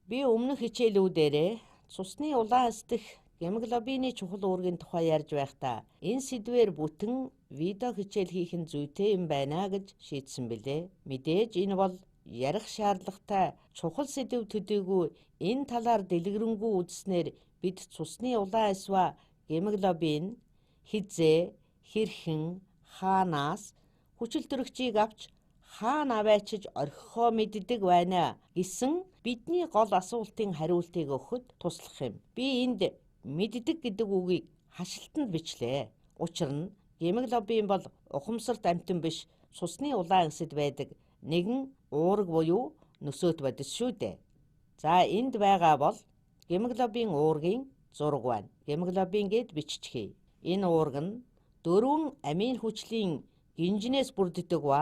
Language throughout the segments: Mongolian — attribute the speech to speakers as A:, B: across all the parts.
A: Би өмнөх хичээлүүдээрээ цусны улаан эсдэх гемоглобины чухал үүргийн тухай ярьж байхдаа энэ сэдвээр бүтэн видео хичээл хийх нь зүйтэй юм байна гэж шийдсэн билээ. Мэдээж энэ бол ярих шаардлагатай чухал сэдв төдийгүй энэ талаар дэлгэрэнгүй үзснээр бид цусны улаан эсва гемоглобин хизээ, хэрхэн, хаанаас хүчил төрөгчийг авч хаана аваачиж орхихоо мэддэг байна гэсэн бидний гол асуултын хариултыг өгөхөд туслах юм. Би энд мэддэг гэдэг үгийг хашилтанд бичлээ. Учир нь гемоглобин бол ухамсарт амьтан биш, цусны улаан эсэд байдаг нэгэн уураг буюу нөсөөт бодис шүү дээ. За энд байгаа бол гемоглобин уургийн зураг байна. Гемоглобин гэд биччихье. Энэ уураг нь 4 амин хүчлийн гинжинээс бүрддэг ба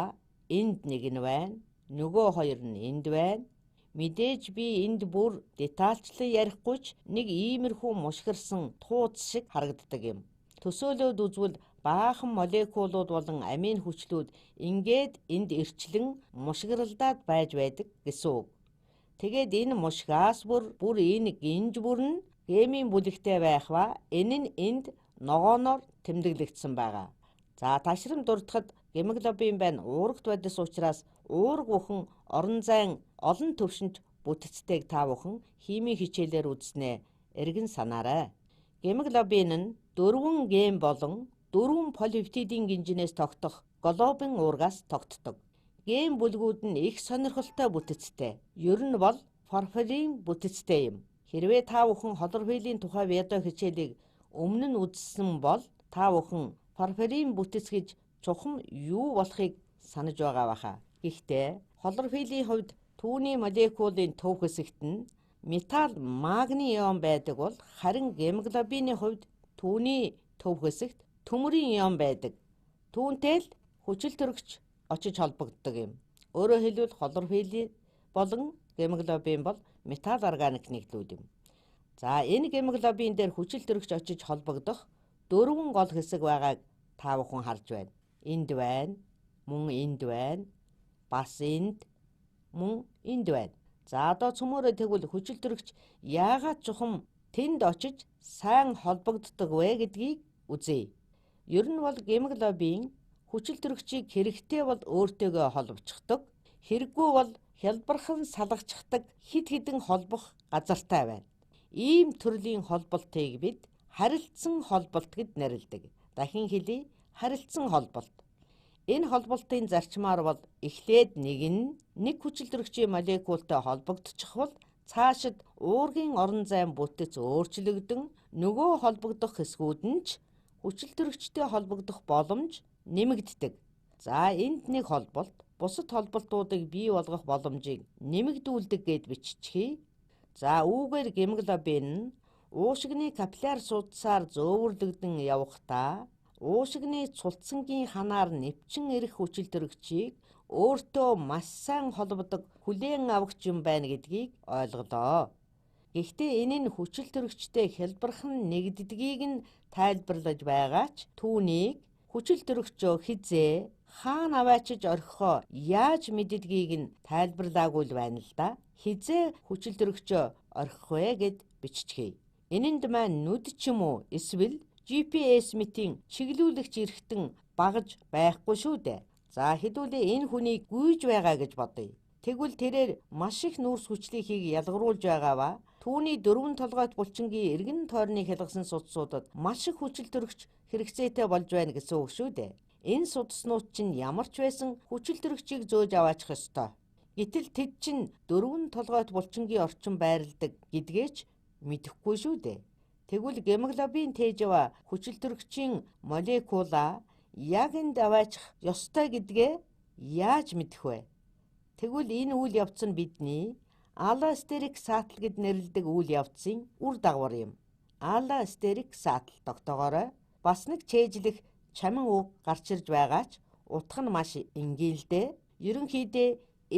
A: энд нэг нь байна. Нөгөө хоёр нь энд байна. Мэдээж би энд бүр детальчлан ярихгүй ч нэг иймэрхүү мушгирсан тууц шиг харагддаг юм. Төсөөлөөд үзвэл баахан молекулууд болон амин хүчлүүд ингээд энд эрчлэн мушгиралдаад байж байдаг гэсэн үг. Тэгээд энэ мушгаас бүр энэ гинж бүр нь гемийн бүлэгтэй байх ба энэ нь энд ногооноор тэмдэглэгдсэн байгаа. За ташрам дурдахад гемоглобин байна уурагт бодис учраас уураг бүхэн орон зайн олон төвшинт бүтцтэйг та бүхэн химийн хичээлээр үзснээ эргэн санаарай. Гемоглобин нь 4 гем болон 4 полипептидийн гинжинээс тогтох глобин уургаас тогтдог. Гем бүлгүүд нь их сонирхолтой бүтцтэй. Ер нь бол порфирин бүтцтэй юм. Хэрвээ та бүхэн холорфилийн тухай видео хичээлийг өмнө нь үзсэн бол та бүхэн порфирин бүтэц гэж чухам юу болохыг санаж байгаа баха. Гэхдээ холорфилийн хувьд түүний молекулын төв хэсэгт нь металл магний ион байдаг бол харин гемоглобины хувьд түүний төв хэсэгт төмөрийн ион байдаг. Түүнтэй л хүчил төрөгч очиж холбогддог юм. Өөрөөр хэлбэл холорфили болон гемоглобин бол металл органик нэгдлүүд юм. За энэ гемоглобин дээр хүчил төрөгч очиж холбогдох 4 гол хэсэг байгааг та бүхэн харж байна. Энд байна, мөн энд байна, бас энд, мөн энд байна. За одоо цөмөөрөө тэгвэл хүчил төрөгч яагаад чухам тэнд очиж сайн холбогддог вэ гэдгийг үзье. Ер нь бол гемоглобин хүчил төрөгчийг хэрэгтэй бол өөртөөгөө холбоцдог, хэрэггүй бол хялбархан салгачдаг хид хідэн холбох газартай байна. Ийм төрлийн холболтыг бид харилцсан холболт гэд нэрлэдэг. Дахин хэлье, харилцсан холболт. Энэ холболтын зарчмаар бол эхлээд нэг хүчил төрөгчийн молекултай холбогдчих бол цаашид уургийн орон зайн бүтэц өөрчлөгдөн нөгөө холбогдох хэсгүүд нь ч хүчил төрөгчтэй холбогдох боломж нэмэгддэг. За энд нэг холболт бусад холболтуудыг бий болгох боломжийг нэмэгдүүлдэг гэд биччихье. За үүгээр гемоглобин нь уушигны капилляр судасаар зөөвөрлөгдөн явахдаа уушигны цулцангийн ханаар нэвчин ирэх хүчил төрөгчийг өөртөө маш сайн холбодог хүлээн авагч юм байна гэдгийг ойлголоо. Гэхдээ энэ нь хүчил төрөгчтэй хялбархан нэгддгийг нь тайлбарлаж байгаа ч түүнийг хүчил төрөгчөө хизээ хаана аваачиж орхихоо яаж мэддгийг нь тайлбарлаагүй л байна л да. Хизээ хүчил төрөгчөө орхих вэ гэд биччихье. Энэнд маань нүд ч юм уу эсвэл GPS мэтийн чиглүүлэгч эргэтэн багаж байхгүй шүү дээ. За хэдүүлээ энэ хүнийг гүйж байгаа гэж бодъё. Тэгвэл тэрээр маш их нүүрс хүчлийг ялгаруулж байгаа ба түүний 4 толгойт булчингийн эргэн тойрны хялгасан судсуудад маш их хүчил төрөгч хэрэгцээтэй болж байна гэсэн үг шүү дээ. Энэ судснууд чинь ямар ч байсан хүчил төрөгчийг зөөж аваачих ёстой. Гэтэл тэд чинь 4 толгойт булчингийн орчин байрладаг гэдгээч мэдэхгүй шүү дээ. Тэгвэл гемоглобин тээжва хүчил төрөгчийн молекула яг энд аваачих ёстой гэдгээ яаж мэдэх вэ? Тэгвэл энэ үйл явц нь бидний аллостерик саатал гэд нэрлэдэг үйл явцын үр дагавар юм. Аллостерик саатал тогтоогоорой. Бас нэг чэйжлэх чамин үг гарч ирж байгаа ч утга нь маш энгийн л дээ. Ерөнхийдөө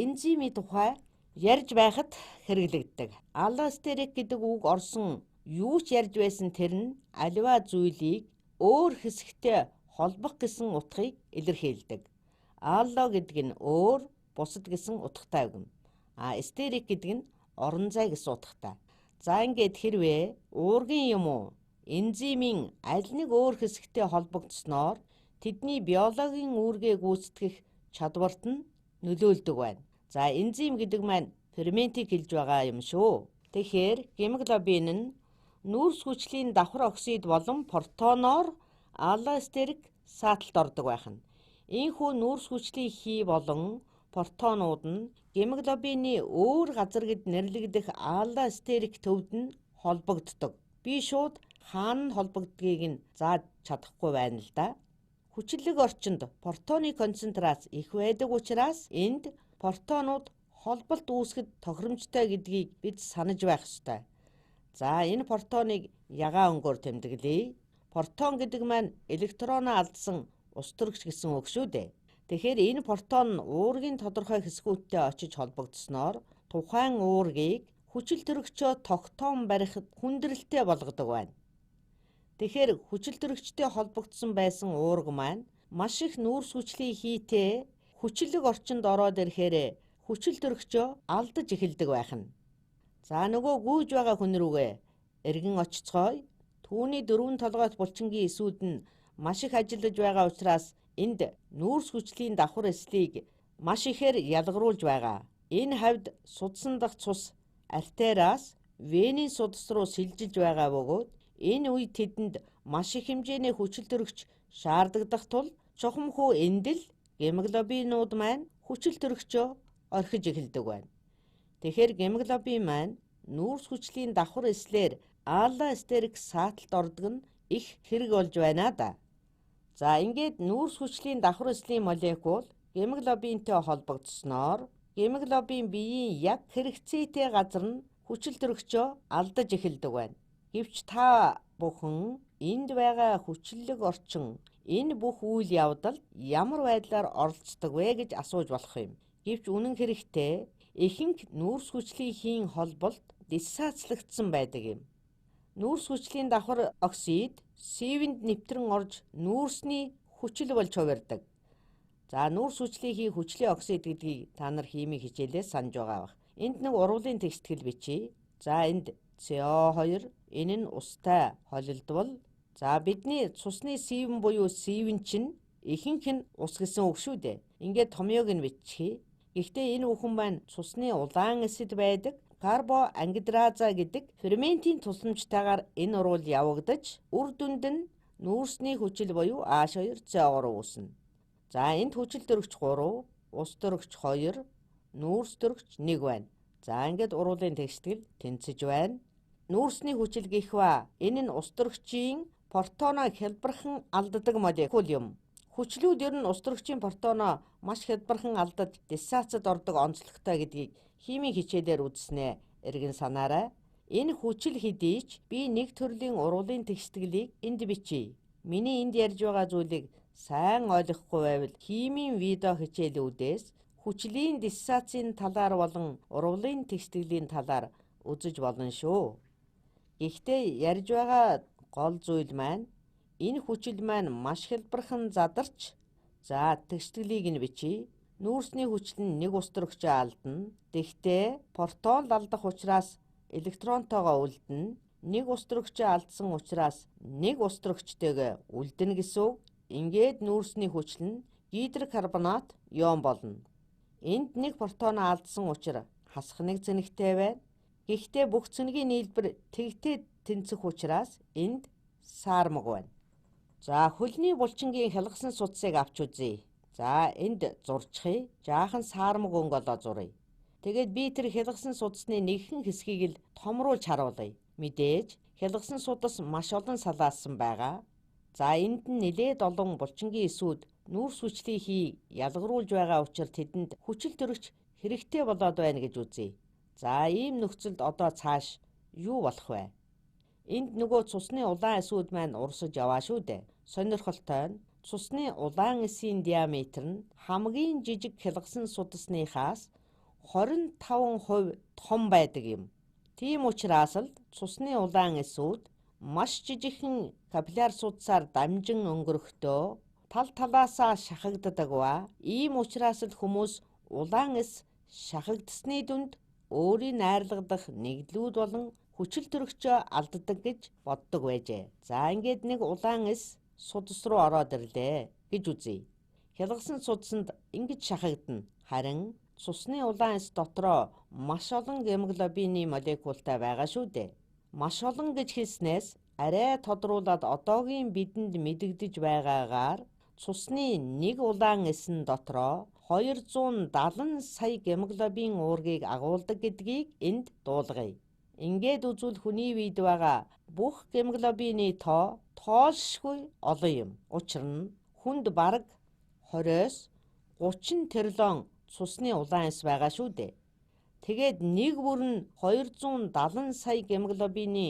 A: энзимийн тухай ярьж байхад хэрэглэгддэг. Аллостерик гэдэг үг орсон юу ч ярьж байсан тэр нь аливаа зүйлийг өөр хэсэгтэй холбох гэсэн утгыг илэрхийлдэг. Алло гэдэг нь өөр, бусад гэсэн утгатай үг юм. Стерик гэдэг нь орон зайг суудахтаа. За ингээд хэрвээ уургийн юм уу энзимийн аль нэг өөр хэсэгтэй холбогдсноор тэдний биологийн үүргээ гүйцэтгэх чадварт нь нөлөөлдөг байна. За энзим гэдэг маань ферментийг хэлж байгаа юм шүү. Тэгэхээр гемоглобин нь нүүрс хүчлийн давхар оксид болон протоноор аллостерик сааталд ордог байх нь. Ийхүү нүүрс хүчлийн хий болон протонууд нь гемоглобины өөр газар гэд нэрлэгдэх аллостерик төвд нь холбогддог. Би шууд хаана нь холбогддгийг нь зааж чадахгүй байна л да. Хүчлэг орчинд протоны концентрац их байдаг учраас энд протонууд холболт үүсгэхэд тохиромжтой гэдгийг бид санаж байх ёстой. За энэ протоныг ягаан өнгөөр тэмдэглэе. Протон гэдэг маань электроноо алдсан ус төрөгч гэсэн үг шүү дээ. Тэгэхээр энэ протон нь уургийн тодорхой хэсгүүдтэй очиж холбогдсноор тухайн уургийг хүчил төрөгчөө тогтоом барихад хүндрэлтэй болгодог байна. Тэгэхээр хүчил төрөгчтэй холбогдсон байсан уург маань маш их нүүрс хүчлийн хийтэй хүчлэг орчинд ороод ирэхээр хүчил төрөгчөө алдаж эхэлдэг байх нь. За нөгөө гүйж байгаа хүн рүүгээ эргэн очицгоё. Түүний дөрвөн толгойт булчингийн эсүүд нь маш их ажиллаж байгаа учраас энд нүүрс хүчлийн давхар эслийг маш ихээр ялгаруулж байгаа. Энэ хавьд судсан дахь цус артериас венийн судас руу сэлжилж байгаа бөгөөд энэ үед тэдэнд маш их хэмжээний хүчил төрөгч шаардагдах тул чухам хүү эндэл гемоглобинууд маань хүчил төрөгчөө орхиж эхэлдэг байна. Тэгэхээр гемоглобин маань нүүрс хүчлийн давхар эслэр аллостерик сааталд ордог нь их хэрэг болж байна да. За ингээд нүүрс хүчлийн давхар эслийн молекул гемоглобинтэй холбогдсноор гемоглобин биеийн яг хэрэгцээтэй газар нь хүчил төрөгчөө алдаж эхэлдэг байна. Гэвч та бүхэн энд байгаа хүчлэг орчин энэ бүх үйл явдалд ямар байдлаар оролцдог вэ гэж асууж болох юм. Гэвч үнэн хэрэгтээ ихэнх нүүрс хүчлийн хийн холболт диссоциалагдсан байдаг юм. Нүүрс хүчлийн давхар оксид сивэнд нэвтрэн орж нүүрсний хүчил болж хувирдаг. За нүүрс хүчлийн хий хүчлийн оксид гэдгийг та нар химийн хичээлээс санаж байгаа бах. Энд нэг урвалын тэгстгэл бичиж. За энд CO2 энэ нь устай холилдвол за бидний цусны сивэн буюу сивэн чинь ихэнх нь ус гэсэн үг шүү дээ. Ингээд томьёог нь биччихье. Гэхдээ энэ бүхэн маань цусны улаан эсэд байдаг карбоангидраза гэдэг ферментийн тусламжтайгаар энэ урвал явагдаж үр дүнд нь нүүрсний хүчил буюу H2CO3 үүснэ. За энд хүчил төрөгч 3, ус төрөгч 2, нүүрс төрөгч 1 байна. За ингээд урвалын тэгстгэл тэнцэж байна. Нүүрсний хүчил гэх ба энэ нь ус төрөгчийн протоноо хялбархан алддаг молекул юм. Хүчлүүд ер нь ус төрөгчийн протоноо маш хялбархан алдаж диссоциацид ордог онцлогтой гэдгийг химийн хичээлээр үзснээ эргэн санаарай. Энэ хүчил хэдий ч би нэг төрлийн урвалын тэгсгэлийг энд бичье. Миний энд ярьж байгаа зүйлийг сайн ойлгохгүй байвал химийн видео хичээлүүдээс хүчлийн диссоциацийн талаар болон урвалын тэгстгэлийн талаар үзэж болно шүү. Гэхдээ ярьж байгаа гол зүйл маань энэ хүчил маань маш хялбархан задарч за тэгсгэлийг нь бичье. Нүүрсний хүчил нь нэг ус төрөгчөө алдна. Тэгтээ протон алдах учраас электронтойгоо үлдэнэ. Нэг ус төрөгчөө алдсан учраас нэг ус төрөгчтэйгээ үлдэнэ гэсэн үг. Ингээд нүүрсний хүчил нь гидрокарбонат ион болно. Энд нэг протоноо алдсан учраас хасах нэг цэнэгтэй байна. Гэхдээ бүх цэнийг нийлбэр тэгтээ тэнцэх учраас энд саармаг байна. За хөлний булчингийн хялгасан судсыг авч үзье. За энд зурчихъя. Жаахан саармаг өнгө олоо зуръя. Тэгээд би тэр хялгасан судасны нэгэн хэсгийг л томруулж харуулъя. Мэдээж хялгасан судас маш олон салаасан байгаа. За энд нь нэлээд олон булчингийн эсүүд нүүрс хүчлийн хий ялгаруулж байгаа учраас тэдэнд хүчил төрөгч хэрэгтэй болоод байна гэж үзье. За ийм нөхцөлд одоо цааш юу болох вэ? Энд нөгөө цусны улаан эсүүд маань урсаж яваа шүү дээ. Сонирхолтой нь цусны улаан эсийн диаметр нь хамгийн жижиг хялгасан судасныхаас 25% том байдаг юм. Тийм учраас л цусны улаан эсүүд маш жижигхэн капилляр судасаар дамжин өнгөрөхдөө тал талаасаа шахагддаг ба ийм учраас л хүмүүс улаан эс шахагдсны дүнд өөрийг найрлагдах нэгдлүүд болон хүчил төрөгчөө алддаг гэж боддог байжээ. За ингээд нэг улаан эс судас руу ороод ирлээ гэж үзье. Хялгасан судасанд ингэж шахагдана. Харин цусны улаан эс дотроо маш олон гемоглобины молекултай байгаа шүү дээ. Маш олон гэж хэлснээс арай тодруулаад одоогийн бидэнд мэдэгдэж байгаагаар цусны нэг улаан эсэн дотроо 270 сая гемоглобин уургийг агуулдаг гэдгийг энд дуулгая. Ингээд үзвэл хүний биед байгаа бүх гемоглобины тоо тоолшгүй олон юм. Учир нь хүнд бараг 20-с 30 тэрлон цусны улаан эс байгаа шүү дээ. Тэгээд нэг бүр нь 270 сая гемоглобины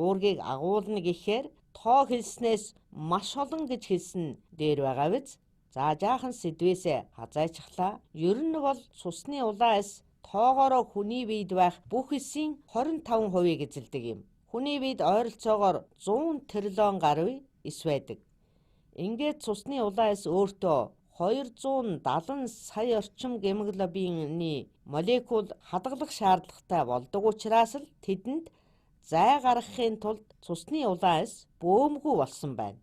A: уургийг агуулна гэхээр тоо хэлснээс маш олон гэж хэлсэн дээр байгаа биз? За жаахан сэдвээсээ хазайчихлаа. Ер нь бол цусны улаан эс тоогоороо хүний биед байх бүх эсийн 25%-ийг эзэлдэг юм. Хүний биед ойролцоогоор 100 тэрлон гаруй эс байдаг. Ингээд цусны улаан эс өөртөө 270 сая орчим гемоглобины молекул хадгалах шаардлагатай болдог учраас л тэдэнд зай гаргахын тулд цусны улаан эс бөөмгүй болсон байна.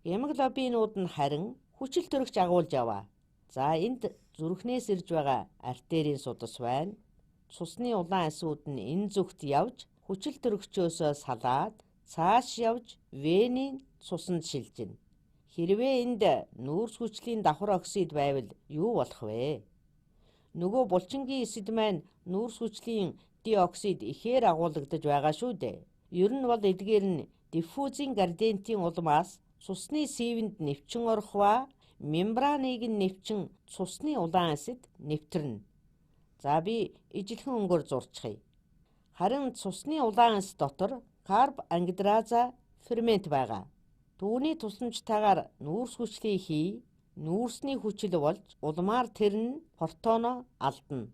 A: Гемоглобинууд нь харин хүчил төрөгч агуулж яваа. За энд зүрхнээс ирж байгаа артерийн судас байна. Цусны улаан эсүүд нь энэ зүгт явж хүчил төрөгчөөсөө салаад цааш явж венийн цусанд шилжинэ. Хэрвээ энд нүүрс хүчлийн давхар оксид байвал юу болох вэ? Нөгөө булчингийн эсэд маань нүүрс хүчлийн диоксид ихээр агуулгадж байгаа шүү дээ. Ер нь бол эдгээр нь диффузийн градиентийн улмаас цусны сивэнд нэвчин орох ба мембраныг нь нэвчин цусны улаан эсэд нэвтэрнэ. За би ижилхэн өнгөөр зурчихъя. Харин цусны улаан эс дотор карб ангидраза фермент байгаа. Түүний тусламжтайгаар нүүрс хүчлийг хий, нүүрсний хүчил болж улмаар тэр нь протоно алдна.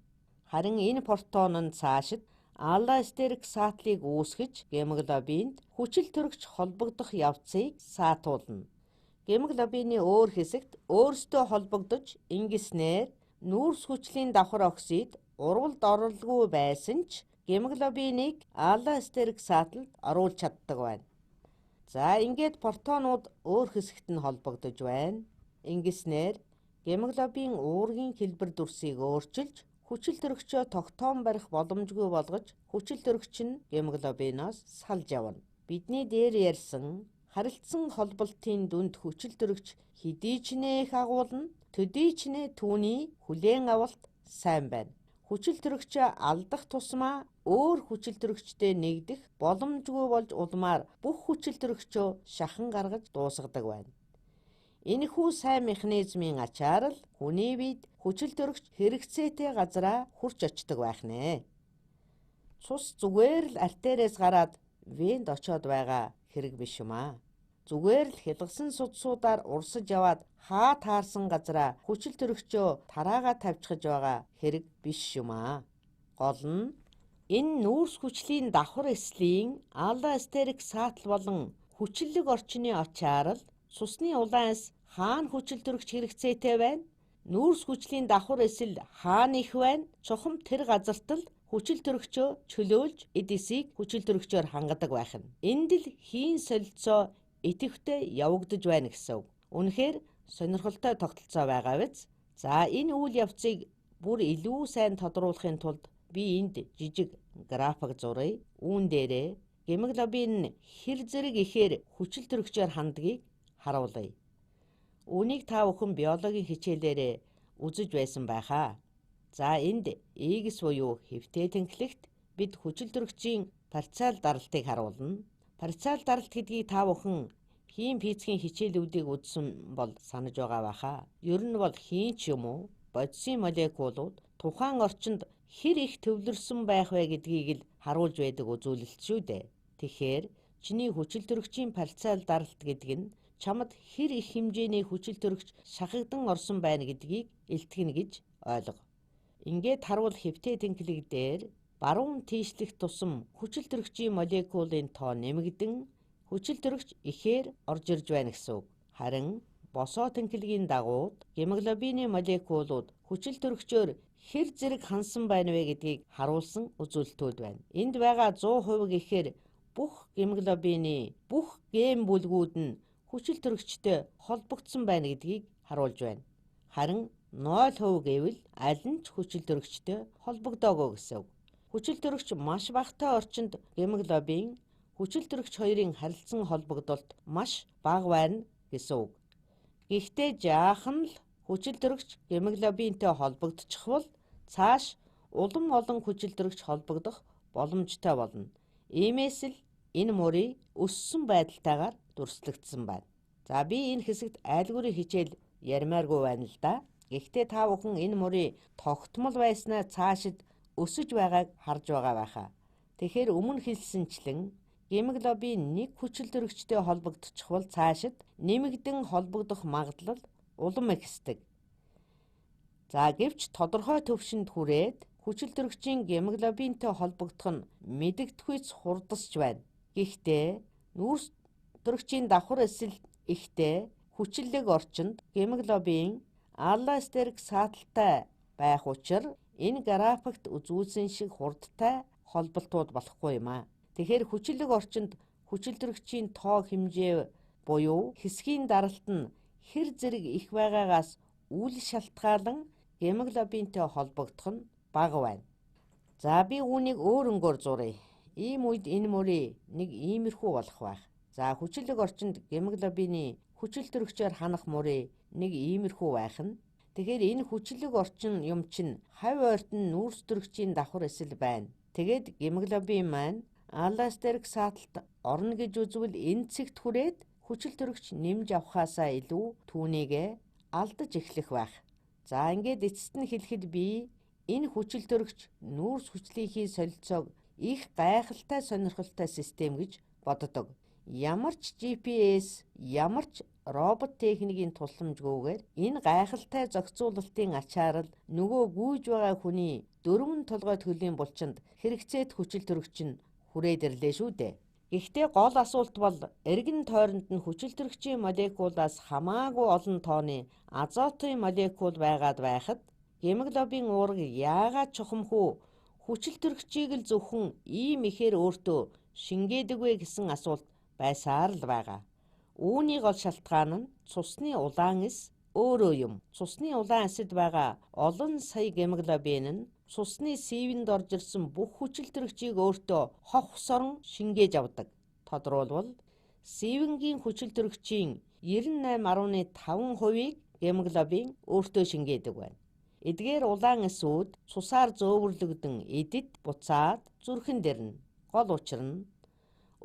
A: Харин энэ протон нь цаашид аллостерик саатлыг үүсгэж гемоглобинд хүчил төрөгч холбогдох явцыг саатуулна. Гемоглобины өөр хэсэгт өөрсдөө холбогдож ингэснээр нүүрс хүчлийн давхар оксид урвалд оролгүй байсан ч гемоглобиныг аллостерик сааталд оруулж чаддаг байна. За ингээд протонууд өөр хэсэгт нь холбогдож байна. Ингэснээр гемоглобин уургийн хэлбэр дүрсийг өөрчилж хүчил төрөгчөө тогтоон барих боломжгүй болгож хүчил төрөгч нь гемоглобиноос салж явна. Бидний дээр ярьсан харилцсан холболтын дүнд хүчил төрөгч хэдий ч нэх агуулна, төдий ч нэ түүний хүлээн авалт сайн байна. Хүчил төрөгчөө алдах тусмаа өөр хүчил төрөгчтэй нэгдэх боломжгүй болж улмаар бүх хүчил төрөгчөө шахан гаргаж дуусгадаг байна. Энэхүү сайн механизмын ачаар л хүний биед хүчил төрөгч хэрэгцээтэй газараа хурч очдог байх нэ. Цус зүгээр л артериас гараад венд очоод байгаа хэрэг биш юм аа. Зүгээр л хялгасан судсуудаар урсаж яваад хаа таарсан газараа хүчил төрөгчөө тараага тавьчихж байгаа хэрэг биш юм аа. Гол нь энэ нүүрс хүчлийн давхар эслийн аллостерик саатал болон хүчлэг орчны ачаар л цусны улаан эс хаана хүчил төрөгч хэрэгцээтэй байна? Нүүрс хүчлийн давхар эсэл хаана их байна? Чухам тэр газарт л хүчил төрөгчөө чөлөөлж эд эсийг хүчил төрөгчөөр хангадаг байх нь. Энд л хийн солилцоо идэвхтэй явагдаж байна гэсэн үг. Үнэхээр сонирхолтой тогтолцоо байгаа биз? За энэ үйл явцыг бүр илүү сайн тодруулахын тулд би энд жижиг график зуръя. Үүн дээрээ гемоглобин нь хэр зэрэг ихээр хүчил төрөгчөөр хандгийг харуулъя. Үүнийг та бүхэн биологийн хичээлээрээ үзэж байсан байхаа. За энд X буюу хэвтээ тэнхлэгт бид хүчил төрөгчийн парциал даралтыг харуулна. Парциал даралт гэдгийг та бүхэн хим физикийн хичээлүүдийг үзсэн бол санаж байгаа байхаа. Ер нь бол хийн ч юм уу бодисын молекулууд тухайн орчинд хэр их төвлөрсөн байх вэ гэдгийг л харуулж байдаг үзүүлэлт шүү дээ. Тэгэхээр чиний хүчил төрөгчийн парциал даралт гэдэг нь чамд хэр их хэмжээний хүчил төрөгч шахагдан орсон байна гэдгийг илтгэнэ гэж ойлго. Ингээд харвал хэвтээ тэнхлэг дээр баруун тийшлэх тусам хүчил төрөгчийн молекулын тоо нэмэгдэн хүчил төрөгч ихээр орж ирж байна гэсэн үг. Харин босоо тэнхлэгийн дагуу гемоглобины молекулууд хүчил төрөгчөөр хэр зэрэг хансан байна вэ гэдгийг харуулсан үзүүлэлтүүд байна. Энд байгаа 100% гэхээр бүх гемоглобины бүх гем бүлгүүд нь хүчил төрөгчтэй холбогдсон байна гэдгийг харуулж байна. Харин 0% гэвэл аль нь ч хүчил төрөгчтэй холбогдоогүй гэсэн үг. Хүчил төрөгч маш багатай орчинд гемоглобин хүчил төрөгч хоёрын харилцан холбогдолд маш бага байна гэсэн үг. Гэхдээ жаахан л хүчил төрөгч гемоглобинтэй холбогдчих бол цааш улам олон хүчил төрөгч холбогдох боломжтой болно. Иймээс л энэ мөрийг өссөн байдалтайгаар дүрслэгдсэн байна. За би энэ хэсэгт айлгуурын хичээл ярмааргүй байна л да. Гэхдээ та бүхэн энэ мөрийн тогтмол байснаа цаашид өсөж байгааг харж байгаа байхаа. Тэгэхээр өмнө хэлсэнчлэн гемоглобин нэг хүчил төрөгчтэй холбогдчих бол цаашид нэмэгдэн холбогдох магадлал улам ихсдэг. За гэвч тодорхой төвшөнд хүрээд хүчил төрөгчийн гемоглобинтэй холбогдох нь мэдэгдэхүйц хурдасч байна. Гэхдээ нүүрс төрөгчийн давхар эсэл ихтэй хүчлэг орчинд гемоглобин аллостерик сааталтай байх учраас энэ графикт үзүүлсэн шиг хурдтай холболтууд болохгүй юм аа. Тэгэхээр хүчлэг орчинд хүчил төрөгчийн тоо хэмжээ буюу хэсгийн даралт нь хэр зэрэг их байгаагаас үл шалтгаалan гемоглобинтэй холбогдох нь бага байна. За би үүнийг өөрөнгөөр зуръя. Ийм үед энэ мөрий нэг иймэрхүү болох байх. За хүчлэг орчинд гемоглобины хүчил төрөгчөөр ханах мөрий нэг иймэрхүү байх нь. Тэгэхээр энэ хүчлэг орчин юм чинь хавь ойртон нүүрс төрөгчийн давхар эсэл байна. Тэгээд гемоглобин маань аллостерик сааталт орно гэж үзвэл энэ цэгт хүрээд хүчил төрөгч нэмж авахаасаа илүү түүнийгээ алдаж эхлэх байх. За ингээд эцэст нь хэлэхэд би энэ хүчил төрөгч нүүрс хүчлийнхii солилцоог их гайхалтай сонирхолтой систем гэж боддог. Ямар ч GPS, ямар ч робот техникийн тусламжгүйгээр энэ гайхалтай зохицуулалтын ачаар л нөгөө гүйж байгаа хүний дөрвөн толгой төлөлийн булчинд хэрэгцээт хүчил төрөгч нь хүрээд ирлээ шүү дээ. Гэхдээ гол асуулт бол эргэн тойронд нь хүчил төрөгчийн молекулаас хамаагүй олон тооны азотын молекул байгаад байхад гемоглобин уурга яагаад чухамхүү хүчил төрөгчийг л зөвхөн ийм ихээр өөртөө шингээдэг вэ гэсэн асуулт байсаар л байгаа. Үүний гол шалтгаан нь цусны улаан эс өөрөө юм. Цусны улаан эсэд байгаа олон сая гемоглобин нь цусны сивэнд орж ирсэн бүх хүчил төрөгчийг өөртөө хох усорон шингээж авдаг. Тодорхойлбол сивэнгийн хүчил төрөгчийн 98.5%-ийг гемоглобин өөртөө шингээдэг байна. Эдгээр улаан эсүүд цусаар зөөвөрлөгдөн эдэд буцаад зүрхэн дэрнэ. Гол учир нь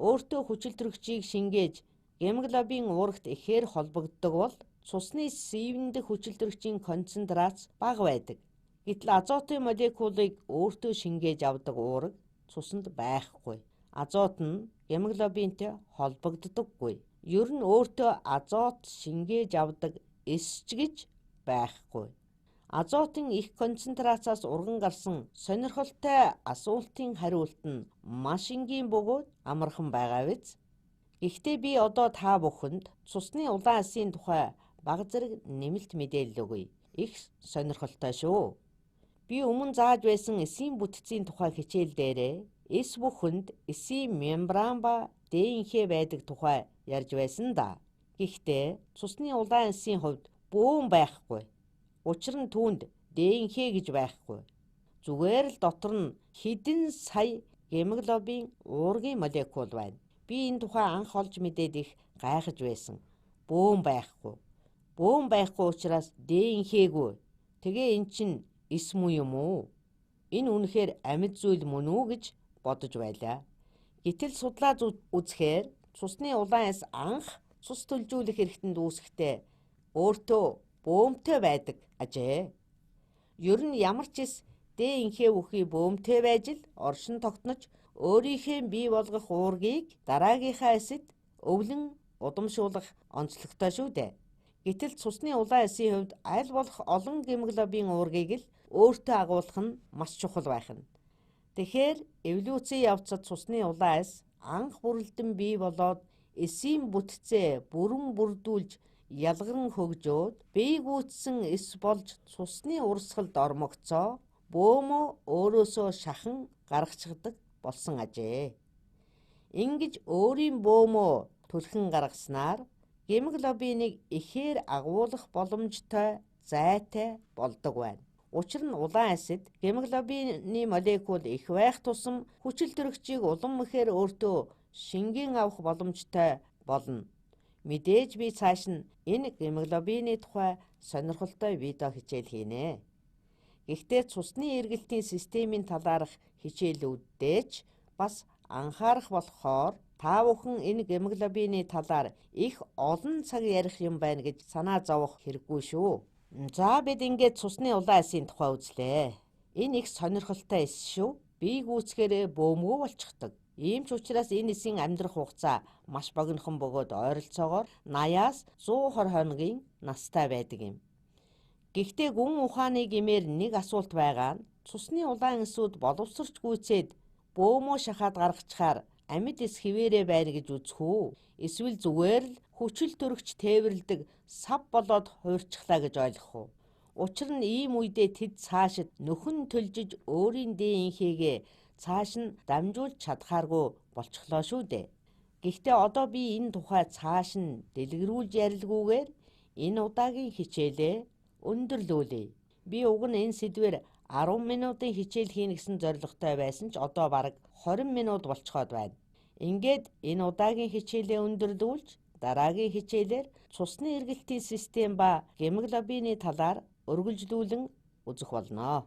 A: өөртөө хүчил төрөгчийг шингээж гемоглобин уурагт ихээр холбогддог бол цусны сивэн дэх хүчил төрөгчийн концентрац бага байдаг. Гэтэл азотын молекулыг өөртөө шингээж авдаг уураг цуснд байхгүй. Азот нь гемоглобинтэй холбогддоггүй. Ер нь өөртөө азот шингээж авдаг эс ч гэж байхгүй. Азотын их концентрацаас урган гарсан сонирхолтой асуултын хариулт нь маш энгийн бөгөөд амархан байгаа биз? Гэхдээ би одоо та бүхэнд цусны улаан эсийн тухай бага зэрэг нэмэлт мэдээлэл өгье. Их сонирхолтой шүү. Би өмнө зааж байсан эсийн бүтцийн тухай хичээл дээрээ эс бүхэнд эсийн мембран ба ДНХ байдаг тухай ярьж байсан да. Гэхдээ цусны улаан эсийн хувьд бөөн байхгүй. Учир нь түүнд ДНХ гэж байхгүй. Зүгээр л дотор нь хэдэн сая гемоглобин уургийн молекул байна. Би энэ тухай анх олж мэдээд их гайхаж байсан. Бөөн байхгүй. Бөөн байхгүй учраас ДНХ-гүй. Тэгээ эн чинь эс муу юм уу? Энэ үнэхээр амьд зүйл мөн үү гэж бодож байлаа. Гэтэл судлаад үзэхээр цусны улаан эс анх цус төлжүүлэх хэрэгтэнд үүсэхдээ өөртөө бөөмтэй байдаг ажээ. Ер нь ямар ч эс ДНХ бүхий бөөмтэй байж л оршин тогтнож өөрийнхөө бий болгох уургийг дараагийнхаа эсэд өвлөн удамшуулах онцлогтой шүү дээ. Гэтэл цусны улаан эсийн хувьд аль болох олон гемоглобин уургийг л өөртөө агуулах нь маш чухал байх нь. Тэгэхээр эволюцийн явцад цусны улаан эс анх бүрэлдэн бий болоод эсийн бүтцээ бүрэн бүрдүүлж ялгарн хөгжөөд бие гүйцсэн эс болж цусны урсгалд ормогцоо бөөмөө өөрөөсөө шахан гаргачихдаг болсон ажээ. Ингэж өөрийн бөөмөө түлхэн гаргаснаар гемоглобиныг ихээр агуулах боломжтой зайтай болдог байна. Учир нь улаан эсэд гемоглобины молекул их байх тусам хүчил төрөгчийг улам ихээр өөртөө шингэн авах боломжтой болно. Мэдээж би цааш нь энэ гемоглобины тухай сонирхолтой видео хичээл хийнэ. Гэхдээ цусны эргэлтийн системийн талаарх хичээлүүддээ ч бас анхаарах болохоор та бүхэн энэ гемоглобины талаар их олон цаг ярих юм байна гэж санаа зовох хэрэггүй шүү. За бид ингээд цусны улаан эсийн тухай үзлээ. Энэ их сонирхолтой эс шүү. Бие гүйцэхээр бөөмгөө болчихдог. Ийм ч учраас энэ эсийн амьдрах хугацаа маш богинохон бөгөөд ойролцоогоор 80-аас 120 хоногийн настай байдаг юм. Гэхдээ гүн ухааны гэмээр нэг асуулт байгаа нь цусны улаан эсүүд боловсрч гүйцээд бөөмөө шахаад гаргачихаар амьд эс хിവэрэ байна гэж үзэх үү? Эсвэл зүгээр л хүчил төрөгч тээвэрлдэг сав болоод хуурчихлаа гэж ойлгох уу? Учир нь ийм үедээ тэд цаашид нөхөн төлжиж өөрийн ДНХ-гээ цааш нь дамжуулж чадхааргүй болчихлоо шүү дээ. Гэхдээ одоо би энэ тухай цааш нь дэлгэрүүлж ярилгүйгээр энэ удаагийн хичээлээ өндөрлүүлье. Би уг нь энэ сэдвээр 10 минутын хичээл хийнэ гэсэн зорилготой байсан ч одоо бараг 20 минут болцоход байна. Ингээд энэ удаагийн хичээлээ өндөрлүүлж дараагийн хичээлээр цусны эргэлтийн систем ба гемоглобины талаар өргөжлүүлэн үзэх болно.